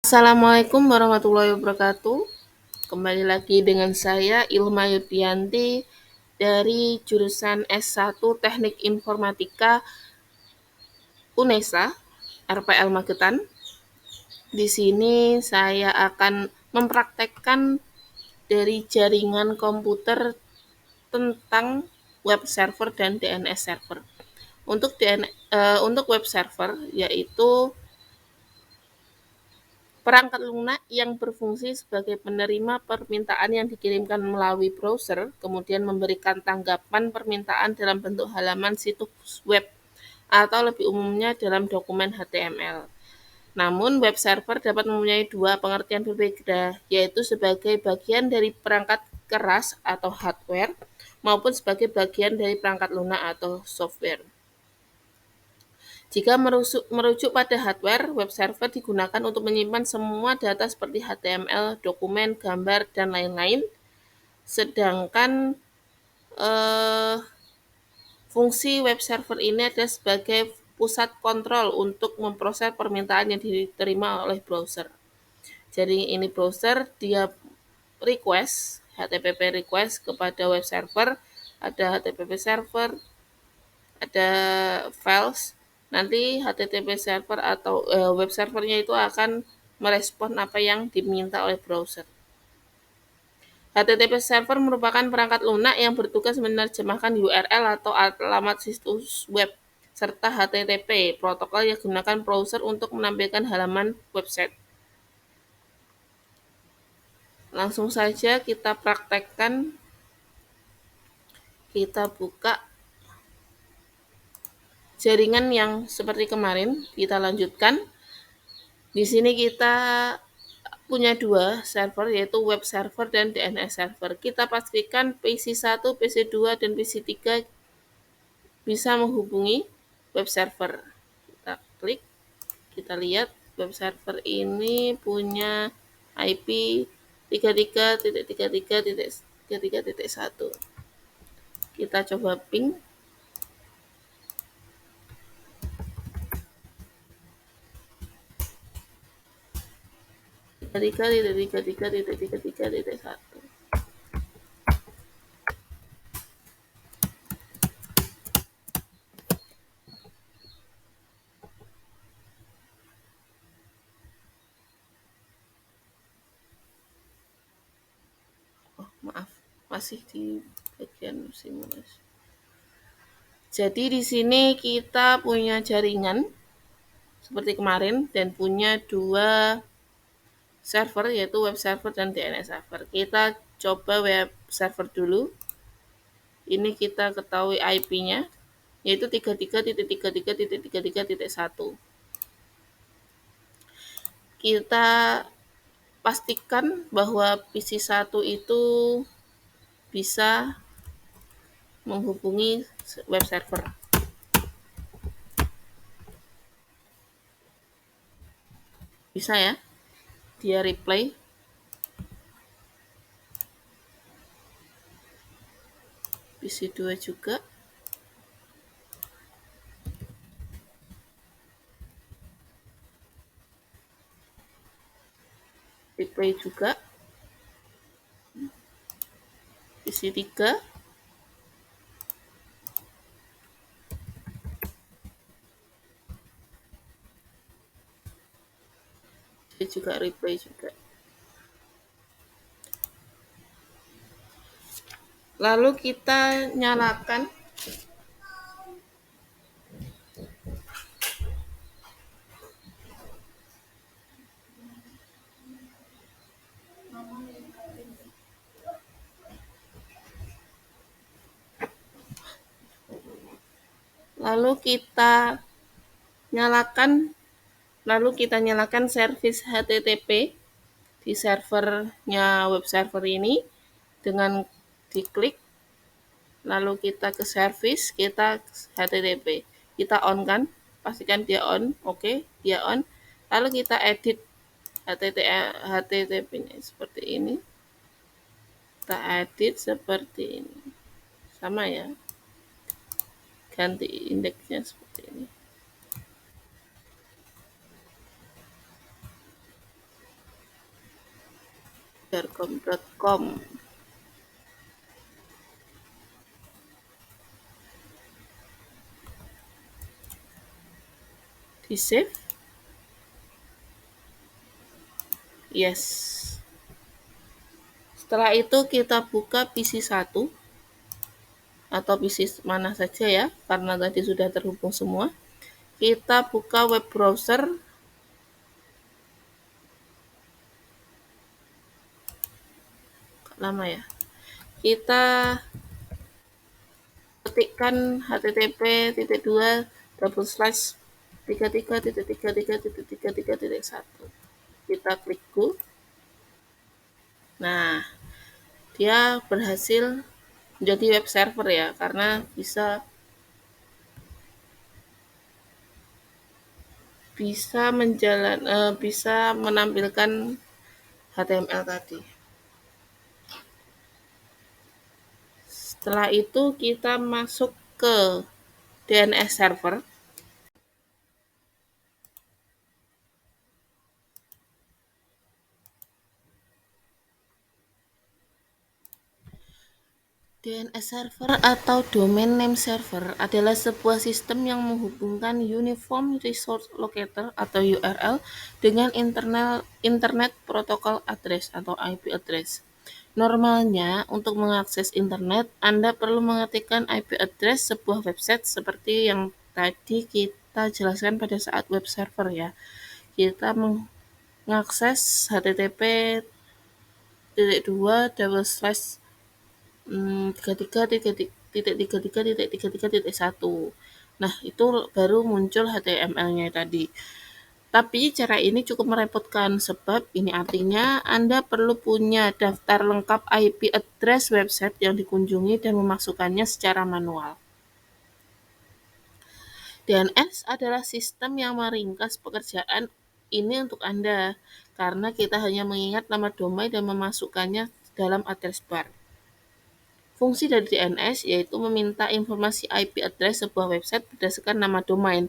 Assalamualaikum warahmatullahi wabarakatuh. Kembali lagi dengan saya Ilma Yudianti dari jurusan S1 Teknik Informatika UNESA RPL Magetan. Di sini saya akan mempraktekkan dari jaringan komputer tentang web server dan DNS server. Untuk web server yaitu perangkat lunak yang berfungsi sebagai penerima permintaan yang dikirimkan melalui browser, kemudian memberikan tanggapan permintaan dalam bentuk halaman situs web atau lebih umumnya dalam dokumen HTML. Namun, web server dapat mempunyai dua pengertian berbeda, yaitu sebagai bagian dari perangkat keras atau hardware maupun sebagai bagian dari perangkat lunak atau software. Jika merujuk pada hardware, web server digunakan untuk menyimpan semua data seperti HTML, dokumen, gambar, dan lain-lain. Sedangkan eh, fungsi web server ini adalah sebagai pusat kontrol untuk memproses permintaan yang diterima oleh browser. Jadi ini browser dia request HTTP request kepada web server, ada HTTP server, ada files. Nanti HTTP server atau web servernya itu akan merespon apa yang diminta oleh browser. HTTP server merupakan perangkat lunak yang bertugas menerjemahkan URL atau alamat situs web serta HTTP, protokol yang digunakan browser untuk menampilkan halaman website. Langsung saja kita praktekkan, kita buka jaringan yang seperti kemarin, kita lanjutkan. Di sini kita punya dua server, yaitu web server dan DNS server. Kita pastikan PC1, PC2, dan PC3 bisa menghubungi web server. Kita klik, kita lihat web server ini punya IP 33.33.33.1. Kita coba ping. Tiga tiga tiga tiga tiga tiga tiga satu. Oh maaf, masih di bagian simulasi. Jadi di sini kita punya jaringan seperti kemarin dan punya dua server, yaitu web server dan DNS server. Kita coba web server dulu. Ini kita ketahui IP-nya, yaitu 33.33.33.1. Kita pastikan bahwa PC1 itu bisa menghubungi web server. Bisa ya, dia replay. PC2 juga. Replay juga. PC3. Dia juga replay juga. Lalu kita nyalakan lalu kita nyalakan servis HTTP di servernya web server ini dengan diklik, lalu kita ke servis, kita HTTP, kita on kan, pastikan dia on, oke, dia on, lalu kita edit HTTP-nya seperti ini, kita edit seperti ini, sama ya, ganti indeksnya seperti ini. jarcom.com. Di save. Yes. Setelah itu kita buka PC1 atau PC mana saja ya, karena tadi sudah terhubung semua. Kita buka web browser. Lama ya. Kita ketikkan http://33.3.3.3.3.1. Kita klik go. Nah, dia berhasil menjadi web server ya, karena bisa menampilkan HTML tadi. Setelah itu kita masuk ke DNS server. DNS server atau Domain Name Server adalah sebuah sistem yang menghubungkan Uniform Resource Locator atau URL dengan Internet Protocol Address atau IP address. Normalnya, untuk mengakses internet, Anda perlu mengetikkan IP address sebuah website seperti yang tadi kita jelaskan pada saat web server ya. Kita mengakses http://33.1. Nah, itu baru muncul HTML-nya tadi. Tapi cara ini cukup merepotkan sebab ini artinya Anda perlu punya daftar lengkap IP address website yang dikunjungi dan memasukkannya secara manual. DNS adalah sistem yang meringkas pekerjaan ini untuk Anda, karena kita hanya mengingat nama domain dan memasukkannya dalam address bar. Fungsi dari DNS yaitu meminta informasi IP address sebuah website berdasarkan nama domain,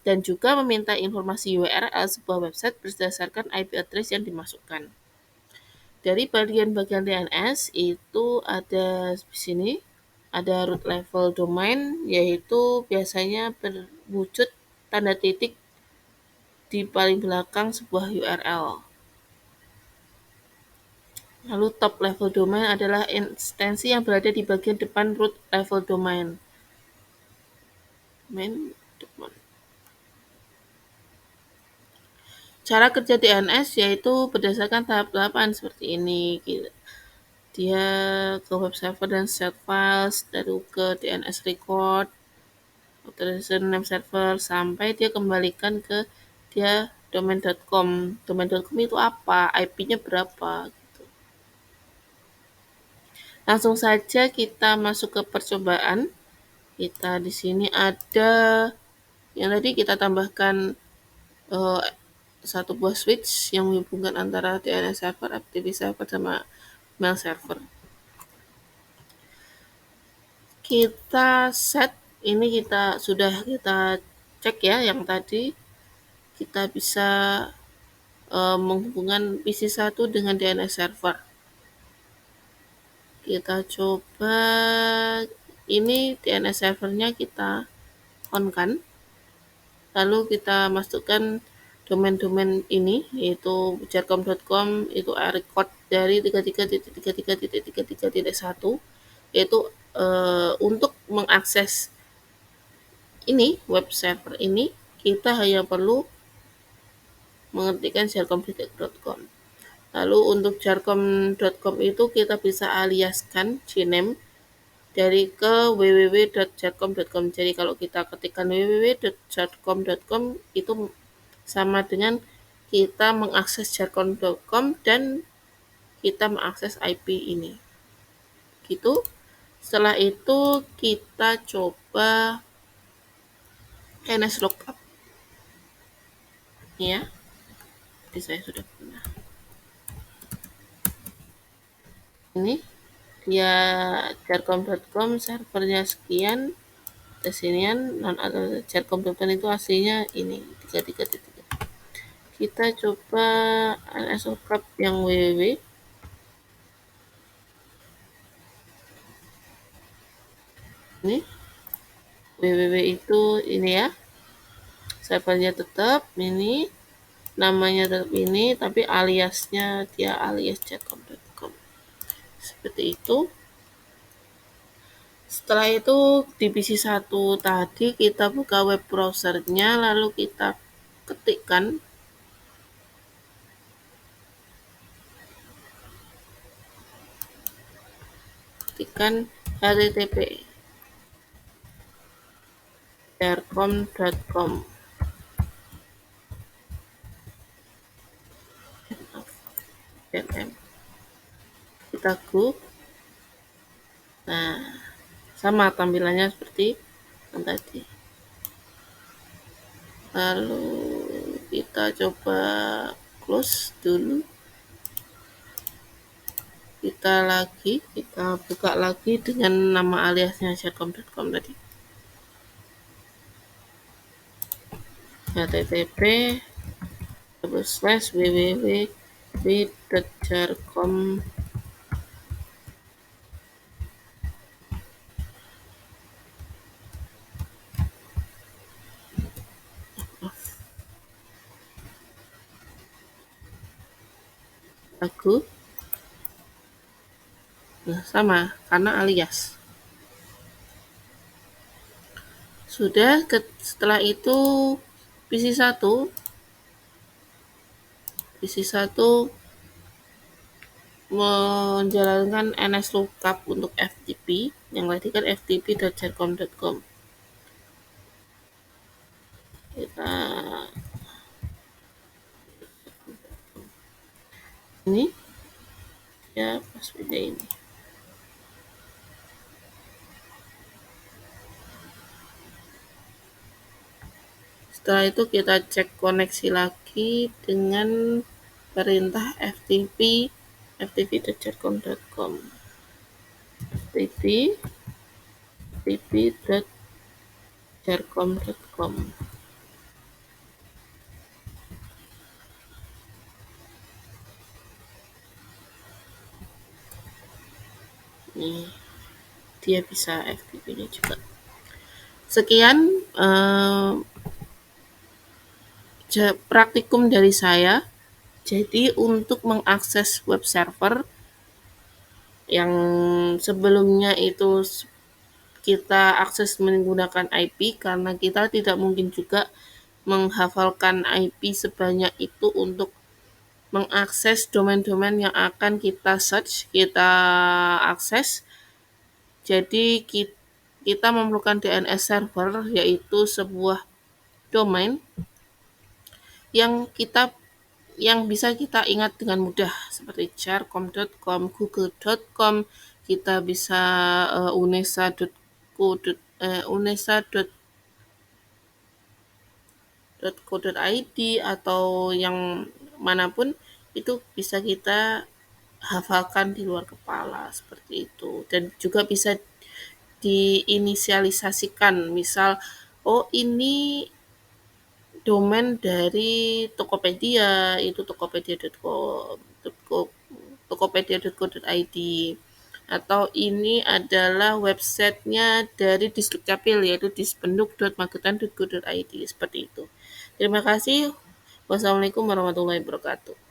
dan juga meminta informasi URL sebuah website berdasarkan IP address yang dimasukkan. Dari bagian-bagian DNS itu ada di sini, ada root level domain, yaitu biasanya berwujud tanda titik di paling belakang sebuah URL. Lalu top level domain adalah instansi yang berada di bagian depan root level domain. Cara kerja DNS yaitu berdasarkan tahap-tahapan seperti ini. Dia ke web server dan set files, lalu ke DNS record, authorization name server, sampai dia kembalikan ke dia domain.com. Domain.com itu apa? IP-nya berapa? Gitu. Langsung saja kita masuk ke percobaan. Kita di sini ada yang tadi kita tambahkan satu buah switch yang menghubungkan antara DNS server, FTP server, sama mail server. Kita set, ini sudah kita cek ya yang tadi. Kita bisa menghubungkan PC1 dengan DNS server. Kita coba, ini DNS servernya kita on kan. Lalu kita masukkan domain-domain ini, yaitu jarcom.com, itu record dari 33.3.3.1, yaitu untuk mengakses ini web server ini, kita hanya perlu mengetikkan jarcom.com. Lalu untuk jarcom.com itu kita bisa aliaskan Gname dari ke www.jarcom.com. Jadi kalau kita ketikkan www.jarcom.com itu sama dengan kita mengakses jarcom.com dan kita mengakses IP ini. Gitu. Setelah itu kita coba NSLookup. Ya. Jadi saya sudah pernah. Ini dia jarcom.com, servernya sekian, kesinian, jarcom.com itu aslinya ini 33.3. Kita coba NSLookup yang www. Ini www itu ini ya, servernya tetap ini, namanya tetap ini, tapi aliasnya dia alias chatcom.com. Seperti itu. Setelah itu di PC1 tadi kita buka web browsernya, lalu kita ketikkan http sharecom.com. Kita go. Nah, sama tampilannya seperti yang tadi. Lalu kita coba close dulu. Kita buka lagi dengan nama aliasnya sharecom.com tadi. http www.sharecom lagu. Nah, sama karena alias. Sudah setelah itu PC1 menjalankan NSLOOKUP untuk FTP, yang tadi kan ftp.sharecom.com. Kita ini ya passwordnya ini. Setelah itu kita cek koneksi lagi dengan perintah ftp.sharecom.com. ftp.sharecom.com. Nih, dia bisa FTP-nya juga. Sekian praktikum dari saya. Jadi untuk mengakses web server yang sebelumnya itu kita akses menggunakan IP, karena kita tidak mungkin juga menghafalkan IP sebanyak itu untuk mengakses domain-domain yang akan kita search, kita akses. Jadi kita memerlukan DNS server, yaitu sebuah domain yang bisa kita ingat dengan mudah, seperti sharecom.com, google.com. Kita bisa unesa.co.id atau yang manapun itu bisa kita hafalkan di luar kepala seperti itu, dan juga bisa diinisialisasikan, misal ini domain dari Tokopedia, itu tokopedia.co.id, atau ini adalah websitenya dari Disdukcapil, yaitu dispenduk.magetan.go.id, seperti itu. Terima kasih. Wassalamualaikum warahmatullahi wabarakatuh.